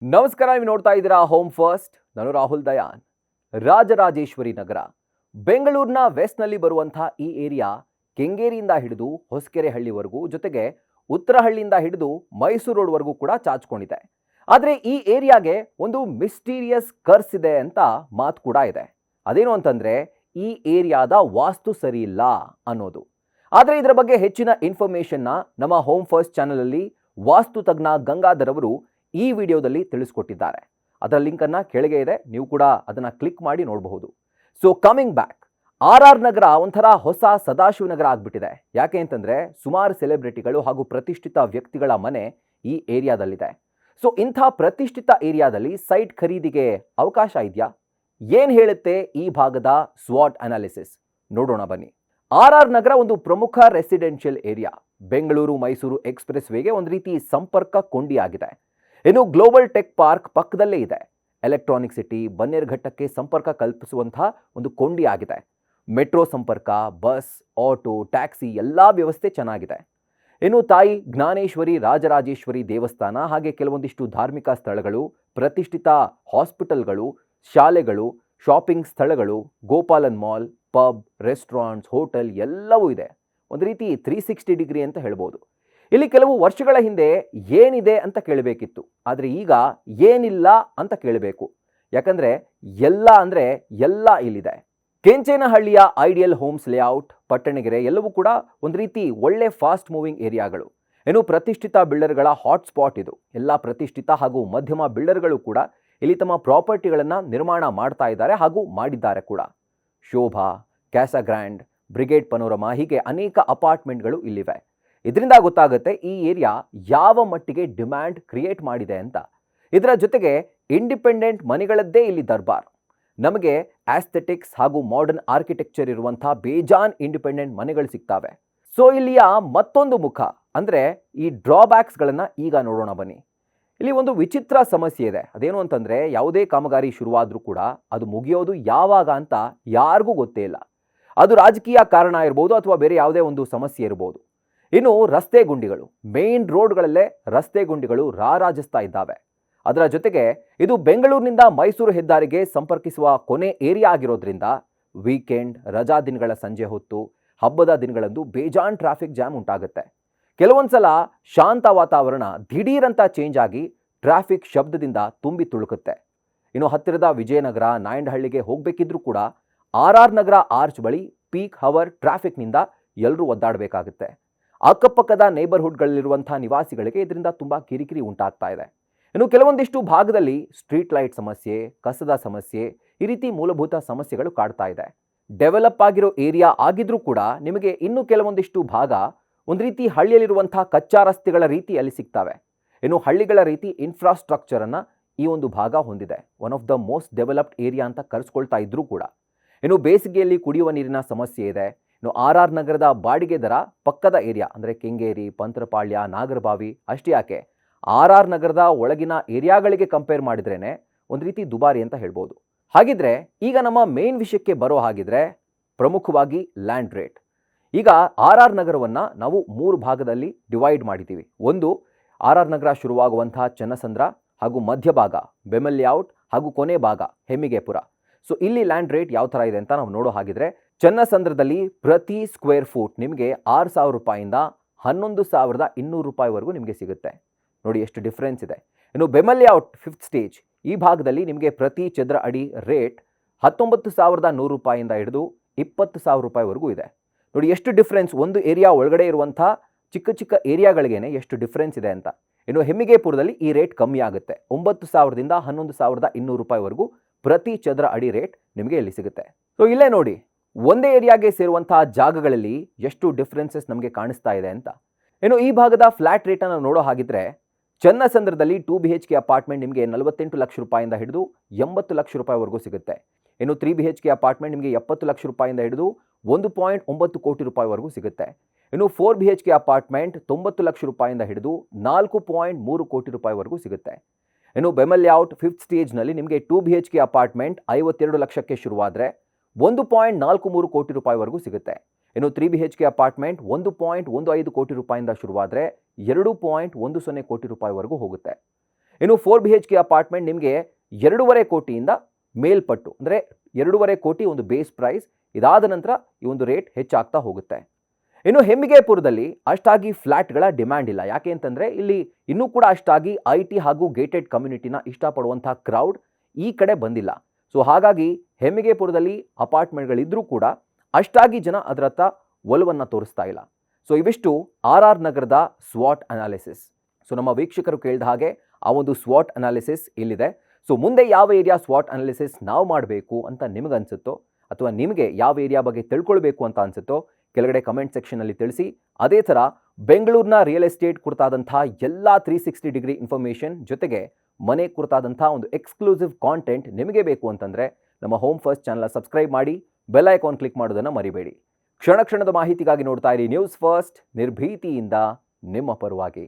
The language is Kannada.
ನಮಸ್ಕಾರ, ನೀವು ನೋಡ್ತಾ ಇದ್ದೀರಾ ಹೋಮ್ ಫಸ್ಟ್. ನಾನು ರಾಹುಲ್ ದಯಾನ್. ರಾಜರಾಜೇಶ್ವರಿ ನಗರ ಬೆಂಗಳೂರಿನ ವೆಸ್ಟ್ನಲ್ಲಿ ಬರುವಂತಹ ಈ ಏರಿಯಾ ಕೆಂಗೇರಿಯಿಂದ ಹಿಡಿದು ಹೊಸಕೆರೆ ಹಳ್ಳಿವರೆಗೂ, ಜೊತೆಗೆ ಉತ್ತರಹಳ್ಳಿಯಿಂದ ಹಿಡಿದು ಮೈಸೂರು ರೋಡ್ವರೆಗೂ ಕೂಡ ಚಾಚ್ಕೊಂಡಿದೆ. ಆದರೆ ಈ ಏರಿಯಾಗೆ ಒಂದು ಮಿಸ್ಟೀರಿಯಸ್ ಕರ್ಸ್ ಇದೆ ಅಂತ ಮಾತು ಕೂಡ ಇದೆ. ಅದೇನು ಅಂತಂದ್ರೆ ಈ ಏರಿಯಾದ ವಾಸ್ತು ಸರಿ ಇಲ್ಲ ಅನ್ನೋದು. ಆದರೆ ಇದರ ಬಗ್ಗೆ ಹೆಚ್ಚಿನ ಇನ್ಫಾರ್ಮೇಶನ್ನ ನಮ್ಮ ಹೋಮ್ ಫಸ್ಟ್ ಚಾನಲ್ ಅಲ್ಲಿ ವಾಸ್ತು ತಜ್ಞ ಗಂಗಾಧರ್ ಅವರು ಈ ವಿಡಿಯೋದಲ್ಲಿ ತಿಳಿಸ್ಕೊಟ್ಟಿದ್ದಾರೆ. ಅದರ ಲಿಂಕ್ ಅನ್ನ ಕೆಳಗೆ ಇದೆ, ನೀವು ಕೂಡ ಅದನ್ನ ಕ್ಲಿಕ್ ಮಾಡಿ ನೋಡಬಹುದು. ಸೊ ಕಮಿಂಗ್ ಬ್ಯಾಕ್, ಆರ್ ನಗರ ಒಂಥರ ಹೊಸ ಸದಾಶಿವನಗರ ಆಗ್ಬಿಟ್ಟಿದೆ. ಯಾಕೆ ಅಂತಂದ್ರೆ ಸುಮಾರು ಸೆಲೆಬ್ರಿಟಿಗಳು ಹಾಗೂ ಪ್ರತಿಷ್ಠಿತ ವ್ಯಕ್ತಿಗಳ ಮನೆ ಈ ಏರಿಯಾದಲ್ಲಿದೆ. ಸೊ ಇಂಥ ಪ್ರತಿಷ್ಠಿತ ಏರಿಯಾದಲ್ಲಿ ಸೈಟ್ ಖರೀದಿಗೆ ಅವಕಾಶ ಇದೆಯಾ? ಏನ್ ಹೇಳುತ್ತೆ ಈ ಭಾಗದ ಸ್ವಾಟ್ ಅನಾಲಿಸಿಸ್, ನೋಡೋಣ ಬನ್ನಿ. ಆರ್ ನಗರ ಒಂದು ಪ್ರಮುಖ residential area. Bengaluru Mysuru express ವೇಗೆ ಒಂದು ರೀತಿ ಸಂಪರ್ಕ ಕೊಂಡಿಯಾಗಿದೆ. ಇನ್ನು ಗ್ಲೋಬಲ್ ಟೆಕ್ ಪಾರ್ಕ್ ಪಕ್ಕದಲ್ಲೇ ಇದೆ. ಎಲೆಕ್ಟ್ರಾನಿಕ್ ಸಿಟಿ ಬನ್ನೇರುಘಟ್ಟಕ್ಕೆ ಸಂಪರ್ಕ ಕಲ್ಪಿಸುವಂತಹ ಒಂದು ಕೊಂಡಿ ಆಗಿದೆ. ಮೆಟ್ರೋ ಸಂಪರ್ಕ, ಬಸ್, ಆಟೋ, ಟ್ಯಾಕ್ಸಿ ಎಲ್ಲ ವ್ಯವಸ್ಥೆ ಚೆನ್ನಾಗಿದೆ. ಇನ್ನು ತಾಯಿ ಜ್ಞಾನೇಶ್ವರಿ ರಾಜರಾಜೇಶ್ವರಿ ದೇವಸ್ಥಾನ, ಹಾಗೆ ಕೆಲವೊಂದಿಷ್ಟು ಧಾರ್ಮಿಕ ಸ್ಥಳಗಳು, ಪ್ರತಿಷ್ಠಿತ ಹಾಸ್ಪಿಟಲ್ಗಳು, ಶಾಲೆಗಳು, ಶಾಪಿಂಗ್ ಸ್ಥಳಗಳು, Gopalan mall, pub, restaurants, hotel ಎಲ್ಲವೂ ಇದೆ. ಒಂದು ರೀತಿ 360 ಡಿಗ್ರಿ ಅಂತ ಹೇಳ್ಬೋದು. ಇಲ್ಲಿ ಕೆಲವು ವರ್ಷಗಳ ಹಿಂದೆ ಏನಿದೆ ಅಂತ ಕೇಳಬೇಕಿತ್ತು, ಆದರೆ ಈಗ ಏನಿಲ್ಲ ಅಂತ ಕೇಳಬೇಕು. ಯಾಕಂದ್ರೆ ಎಲ್ಲ ಅಂದ್ರೆ ಎಲ್ಲ ಇಲ್ಲಿದೆ. ಕೆಂಚೇನಹಳ್ಳಿಯ ಐಡಿಯಲ್ ಹೋಮ್ಸ್ ಲೇಔಟ್, ಪಟ್ಟಣಗೆರೆ ಎಲ್ಲವೂ ಕೂಡ ಒಂದು ರೀತಿ ಒಳ್ಳೆ ಫಾಸ್ಟ್ ಮೂವಿಂಗ್ ಏರಿಯಾಗಳು. ಏನು ಪ್ರತಿಷ್ಠಿತ ಬಿಲ್ಡರ್ಗಳ ಹಾಟ್ ಸ್ಪಾಟ್ ಇದು. ಎಲ್ಲ ಪ್ರತಿಷ್ಠಿತ ಹಾಗೂ ಮಧ್ಯಮ ಬಿಲ್ಡರ್ಗಳು ಕೂಡ ಇಲ್ಲಿ ತಮ್ಮ ಪ್ರಾಪರ್ಟಿಗಳನ್ನು ನಿರ್ಮಾಣ ಮಾಡ್ತಾ ಇದ್ದಾರೆ ಹಾಗೂ ಮಾಡಿದ್ದಾರೆ ಕೂಡ. ಶೋಭಾ, ಕ್ಯಾಸಾ ಗ್ರ್ಯಾಂಡ್, ಬ್ರಿಗೇಡ್ ಪನೋರಮಾ, ಹೀಗೆ ಅನೇಕ ಅಪಾರ್ಟ್ಮೆಂಟ್ಗಳು ಇಲ್ಲಿವೆ. ಇದರಿಂದ ಗೊತ್ತಾಗುತ್ತೆ ಈ ಏರಿಯಾ ಯಾವ ಮಟ್ಟಿಗೆ ಡಿಮ್ಯಾಂಡ್ ಕ್ರಿಯೇಟ್ ಮಾಡಿದೆ ಅಂತ. ಇದರ ಜೊತೆಗೆ ಇಂಡಿಪೆಂಡೆಂಟ್ ಮನೆಗಳದ್ದೇ ಇಲ್ಲಿ ದರ್ಬಾರ್. ನಮಗೆ ಆಸ್ಥೆಟಿಕ್ಸ್ ಹಾಗೂ ಮಾಡರ್ನ್ ಆರ್ಕಿಟೆಕ್ಚರ್ ಇರುವಂತಹ ಬೇಜಾನ್ ಇಂಡಿಪೆಂಡೆಂಟ್ ಮನೆಗಳು ಸಿಗ್ತವೆ. ಸೊ ಇಲ್ಲಿಯ ಮತ್ತೊಂದು ಮುಖ ಅಂದರೆ ಈ ಡ್ರಾಬ್ಯಾಕ್ಸ್ಗಳನ್ನು ಈಗ ನೋಡೋಣ ಬನ್ನಿ. ಇಲ್ಲಿ ಒಂದು ವಿಚಿತ್ರ ಸಮಸ್ಯೆ ಇದೆ. ಅದೇನು ಅಂತಂದರೆ ಯಾವುದೇ ಕಾಮಗಾರಿ ಶುರುವಾದರೂ ಕೂಡ ಅದು ಮುಗಿಯೋದು ಯಾವಾಗ ಅಂತ ಯಾರಿಗೂ ಗೊತ್ತೇ ಇಲ್ಲ. ಅದು ರಾಜಕೀಯ ಕಾರಣ ಇರ್ಬೋದು ಅಥವಾ ಬೇರೆ ಯಾವುದೇ ಒಂದು ಸಮಸ್ಯೆ ಇರ್ಬೋದು. ಇನ್ನು ರಸ್ತೆ ಗುಂಡಿಗಳು, ಮೇನ್ ರೋಡ್ಗಳಲ್ಲೇ ರಸ್ತೆ ಗುಂಡಿಗಳು ರಾರಾಜಿಸ್ತಾ ಇದ್ದಾವೆ. ಅದರ ಜೊತೆಗೆ ಇದು ಬೆಂಗಳೂರಿನಿಂದ ಮೈಸೂರು ಹೆದ್ದಾರಿಗೆ ಸಂಪರ್ಕಿಸುವ ಕೊನೆ ಏರಿಯಾ ಆಗಿರೋದ್ರಿಂದ ವೀಕೆಂಡ್, ರಜಾ ದಿನಗಳ ಸಂಜೆ ಹೊತ್ತು, ಹಬ್ಬದ ದಿನಗಳಂದು ಬೇಜಾನ್ ಟ್ರಾಫಿಕ್ ಜಾಮ್ ಉಂಟಾಗುತ್ತೆ. ಕೆಲವೊಂದ್ಸಲ ಶಾಂತ ವಾತಾವರಣ ದಿಢೀರಂತ ಚೇಂಜ್ ಆಗಿ ಟ್ರಾಫಿಕ್ ಶಬ್ದದಿಂದ ತುಂಬಿ ತುಳುಕುತ್ತೆ. ಇನ್ನು ಹತ್ತಿರದ ವಿಜಯನಗರ, ನಾಯಂಡಹಳ್ಳಿಗೆ ಹೋಗಬೇಕಿದ್ರೂ ಕೂಡ ಆರ್ ನಗರ ಆರ್ಚ್ ಬಳಿ ಪೀಕ್ ಹವರ್ ಟ್ರಾಫಿಕ್ನಿಂದ ಎಲ್ಲರೂ ಒದ್ದಾಡಬೇಕಾಗುತ್ತೆ. ಅಕ್ಕಪಕ್ಕದ ನೇಬರ್ಹುಡ್ಗಳಲ್ಲಿರುವಂತಹ ನಿವಾಸಿಗಳಿಗೆ ಇದರಿಂದ ತುಂಬ ಕಿರಿಕಿರಿ ಉಂಟಾಗ್ತಾ ಇದೆ. ಇನ್ನು ಕೆಲವೊಂದಿಷ್ಟು ಭಾಗದಲ್ಲಿ ಸ್ಟ್ರೀಟ್ ಲೈಟ್ ಸಮಸ್ಯೆ, ಕಸದ ಸಮಸ್ಯೆ, ಈ ರೀತಿ ಮೂಲಭೂತ ಸಮಸ್ಯೆಗಳು ಕಾಡ್ತಾ ಇದೆ. ಡೆವಲಪ್ ಆಗಿರೋ ಏರಿಯಾ ಆಗಿದ್ರೂ ಕೂಡ ನಿಮಗೆ ಇನ್ನು ಕೆಲವೊಂದಿಷ್ಟು ಭಾಗ ಒಂದು ರೀತಿ ಹಳ್ಳಿಯಲ್ಲಿರುವಂತಹ ಕಚ್ಚಾ ರಸ್ತೆಗಳ ರೀತಿ ಅಲ್ಲಿ ಸಿಗ್ತವೆ. ಇನ್ನು ಹಳ್ಳಿಗಳ ರೀತಿ ಇನ್ಫ್ರಾಸ್ಟ್ರಕ್ಚರನ್ನು ಈ ಒಂದು ಭಾಗ ಹೊಂದಿದೆ. One of the most developed area ಅಂತ ಕರೆಸ್ಕೊಳ್ತಾ ಇದ್ರೂ ಕೂಡ ಇನ್ನು ಬೇಸಿಗೆಯಲ್ಲಿ ಕುಡಿಯುವ ನೀರಿನ ಸಮಸ್ಯೆ ಇದೆ. ಇನ್ನು ಆರ್ ನಗರದ ಬಾಡಿಗೆ ದರ ಪಕ್ಕದ ಏರಿಯಾ ಅಂದರೆ ಕೆಂಗೇರಿ, ಪಂತ್ರಪಾಳ್ಯ, ನಾಗರಬಾವಿ ಅಷ್ಟೇ ಯಾಕೆ ಆರ್ ನಗರದ ಒಳಗಿನ ಏರಿಯಾಗಳಿಗೆ ಕಂಪೇರ್ ಮಾಡಿದ್ರೇನೆ ಒಂದು ರೀತಿ ದುಬಾರಿ ಅಂತ ಹೇಳ್ಬೋದು. ಹಾಗಿದ್ರೆ ಈಗ ನಮ್ಮ ಮೇನ್ ವಿಷಯಕ್ಕೆ ಬರೋ ಹಾಗಿದ್ರೆ ಪ್ರಮುಖವಾಗಿ ಲ್ಯಾಂಡ್ ರೇಟ್. ಈಗ ಆರ್ ನಗರವನ್ನು ನಾವು 3 ಭಾಗದಲ್ಲಿ ಡಿವೈಡ್ ಮಾಡಿದ್ದೀವಿ. ಒಂದು ಆರ್ ನಗರ ಶುರುವಾಗುವಂತಹ ಚನ್ನಸಂದ್ರ ಹಾಗೂ ಮಧ್ಯಭಾಗ ಬೆಮೆಲ್ ಲೇಔಟ್ ಹಾಗೂ ಕೊನೆ ಭಾಗ ಹೆಮ್ಮಿಗೆಪುರ. ಸೊ ಇಲ್ಲಿ ಲ್ಯಾಂಡ್ ರೇಟ್ ಯಾವ ಥರ ಇದೆ ಅಂತ ನಾವು ನೋಡೋ ಹಾಗಿದ್ರೆ ಚನ್ನಸಂದ್ರದಲ್ಲಿ ಪ್ರತಿ ಸ್ಕ್ವೇರ್ ಫೂಟ್ ನಿಮಗೆ 6,000 ರೂಪಾಯಿಂದ 11,200 ರೂಪಾಯಿವರೆಗೂ ನಿಮಗೆ ಸಿಗುತ್ತೆ. ನೋಡಿ ಎಷ್ಟು ಡಿಫ್ರೆನ್ಸ್ ಇದೆ. ಇನ್ನು ಬೆಮೆಲ್ ಲೇಔಟ್ 5th ಸ್ಟೇಜ್ ಈ ಭಾಗದಲ್ಲಿ ನಿಮಗೆ ಪ್ರತಿ ಚದರ ಅಡಿ ರೇಟ್ 19,100 ರೂಪಾಯಿಂದ ಹಿಡಿದು 20,000 ರೂಪಾಯಿವರೆಗೂ ಇದೆ. ನೋಡಿ ಎಷ್ಟು ಡಿಫ್ರೆನ್ಸ್, ಒಂದು ಏರಿಯಾ ಒಳಗಡೆ ಇರುವಂಥ ಚಿಕ್ಕ ಚಿಕ್ಕ ಏರಿಯಾಗಳಿಗೇನೆ ಎಷ್ಟು ಡಿಫ್ರೆನ್ಸ್ ಇದೆ ಅಂತ. ಇನ್ನು ಹೆಮ್ಮಿಗೆಪುರದಲ್ಲಿ ಈ ರೇಟ್ ಕಮ್ಮಿ ಆಗುತ್ತೆ. 9,000ದಿಂದ 11,200 ರೂಪಾಯಿವರೆಗೂ ಪ್ರತಿ ಚದರ ಅಡಿ ರೇಟ್ ನಿಮಗೆ ಇಲ್ಲಿ ಸಿಗುತ್ತೆ. ಸೊ ಇಲ್ಲೇ ನೋಡಿ ಒಂದೇ ಏರಿಯಾಗೆ ಸೇರುವಂತಹ ಜಾಗಗಳಲ್ಲಿ ಎಷ್ಟು ಡಿಫ್ರೆನ್ಸಸ್ ನಮಗೆ ಕಾಣಿಸ್ತಾ ಇದೆ ಅಂತ. ಇನ್ನು ಈ ಭಾಗದ ಫ್ಲಾಟ್ ರೇಟನ್ನು ನೋಡೋ ಹಾಗಿದ್ರೆ ಚನ್ನಸಂದ್ರದಲ್ಲಿ 2 BHK ಅಪಾರ್ಟ್ಮೆಂಟ್ ನಿಮಗೆ 48 ಲಕ್ಷ ರೂಪಾಯಿಂದ ಹಿಡಿದು 80 ಲಕ್ಷ ರೂಪಾಯಿವರೆಗೂ ಸಿಗುತ್ತೆ. ಇನ್ನು 3 BHK ಅಪಾರ್ಟ್ಮೆಂಟ್ ನಿಮಗೆ 70 ಲಕ್ಷ ರೂಪಾಯಿಂದ ಹಿಡಿದು 1.9 ಕೋಟಿ ರೂಪಾಯಿವರೆಗೂ ಸಿಗುತ್ತೆ. ಇನ್ನು 4 BHK ಅಪಾರ್ಟ್ಮೆಂಟ್ 90 ಲಕ್ಷ ರೂಪಾಯಿಂದ ಹಿಡಿದು 4.3 ಕೋಟಿ ರೂಪಾಯಿವರೆಗೂ ಸಿಗುತ್ತೆ. ಇನ್ನು ಬೆಮೆಲ್ ಲೇಔಟ್ 5th ಸ್ಟೇಜ್ನಲ್ಲಿ ನಿಮಗೆ 2 BHK ಅಪಾರ್ಟ್ಮೆಂಟ್ 52 ಲಕ್ಷಕ್ಕೆ ಶುರುವಾದರೆ 1.43 ಕೋಟಿ ರೂಪಾಯಿವರೆಗೂ ಸಿಗುತ್ತೆ. ಇನ್ನು 3 BHK ಅಪಾರ್ಟ್ಮೆಂಟ್ 1.15 ಕೋಟಿ ರೂಪಾಯಿಂದ ಶುರುವಾದರೆ 2.10 ಕೋಟಿ ರೂಪಾಯಿವರೆಗೂ ಹೋಗುತ್ತೆ. ಇನ್ನು 4 BHK ಅಪಾರ್ಟ್ಮೆಂಟ್ ನಿಮಗೆ 2.5 ಕೋಟಿಯಿಂದ ಮೇಲ್ಪಟ್ಟು, ಅಂದರೆ 2.5 ಕೋಟಿ ಒಂದು ಬೇಸ್ ಪ್ರೈಸ್. ಇದಾದ ನಂತರ ಈ ಒಂದು ರೇಟ್ ಹೆಚ್ಚಾಗ್ತಾ ಹೋಗುತ್ತೆ. ಇನ್ನು ಹೆಮ್ಮಿಗೆಪುರದಲ್ಲಿ ಅಷ್ಟಾಗಿ ಫ್ಲ್ಯಾಟ್ಗಳ ಡಿಮ್ಯಾಂಡ್ ಇಲ್ಲ. ಯಾಕೆ ಅಂತಂದರೆ ಇಲ್ಲಿ ಇನ್ನೂ ಕೂಡ ಅಷ್ಟಾಗಿ IT ಹಾಗೂ ಗೇಟೆಡ್ ಕಮ್ಯುನಿಟಿನ ಇಷ್ಟಪಡುವಂಥ ಕ್ರೌಡ್ ಈ ಕಡೆ ಬಂದಿಲ್ಲ. ಸೊ ಹಾಗಾಗಿ ಹೆಮ್ಮಿಗೆಪುರದಲ್ಲಿ ಅಪಾರ್ಟ್ಮೆಂಟ್ಗಳಿದ್ರೂ ಕೂಡ ಅಷ್ಟಾಗಿ ಜನ ಅದರತ್ತ ಒಲವನ್ನು ತೋರಿಸ್ತಾ ಇಲ್ಲ. ಸೊ ಇವಿಷ್ಟು RR ನಗರದ SWOT ಅನಾಲಿಸಿಸ್. ಸೊ ನಮ್ಮ ವೀಕ್ಷಕರು ಕೇಳಿದ ಹಾಗೆ ಆ ಒಂದು SWOT ಅನಾಲಿಸಿಸ್ ಇಲ್ಲಿದೆ. ಸೊ ಮುಂದೆ ಯಾವ ಏರಿಯಾ SWOT ಅನಾಲಿಸಿಸ್ ನಾವು ಮಾಡಬೇಕು ಅಂತ ನಿಮಗನ್ಸುತ್ತೋ, ಅಥವಾ ನಿಮಗೆ ಯಾವ ಏರಿಯಾ ಬಗ್ಗೆ ತಿಳ್ಕೊಳ್ಬೇಕು ಅಂತ ಅನಿಸುತ್ತೋ ಕೆಳಗಡೆ ಕಮೆಂಟ್ ಸೆಕ್ಷನಲ್ಲಿ ತಿಳಿಸಿ. ಅದೇ ಥರ ಬೆಂಗಳೂರಿನ ರಿಯಲ್ ಎಸ್ಟೇಟ್ ಕುರಿತಾದಂಥ ಎಲ್ಲ 360 ಡಿಗ್ರಿ ಇನ್ಫಾರ್ಮೇಷನ್ ಜೊತೆಗೆ ಮನೆ ಕುರಿತಾದಂಥ ಒಂದು ಎಕ್ಸ್ಕ್ಲೂಸಿವ್ ಕಾಂಟೆಂಟ್ ನಿಮಗೆ ಬೇಕು ಅಂತಂದರೆ ನಮ್ಮ ಹೋಮ್ ಫಸ್ಟ್ ಚಾನಲ್ ಸಬ್ಸ್ಕ್ರೈಬ್ ಮಾಡಿ, ಬೆಲ್ ಐಕಾನ್ ಕ್ಲಿಕ್ ಮಾಡೋದನ್ನು ಮರಿಬೇಡಿ. ಕ್ಷಣ ಕ್ಷಣದ ಮಾಹಿತಿಗಾಗಿ ನೋಡ್ತಾ ಇರಿ ನ್ಯೂಸ್ ಫಸ್ಟ್, ನಿರ್ಭೀತಿಯಿಂದ ನಿಮ್ಮ ಪರವಾಗಿ.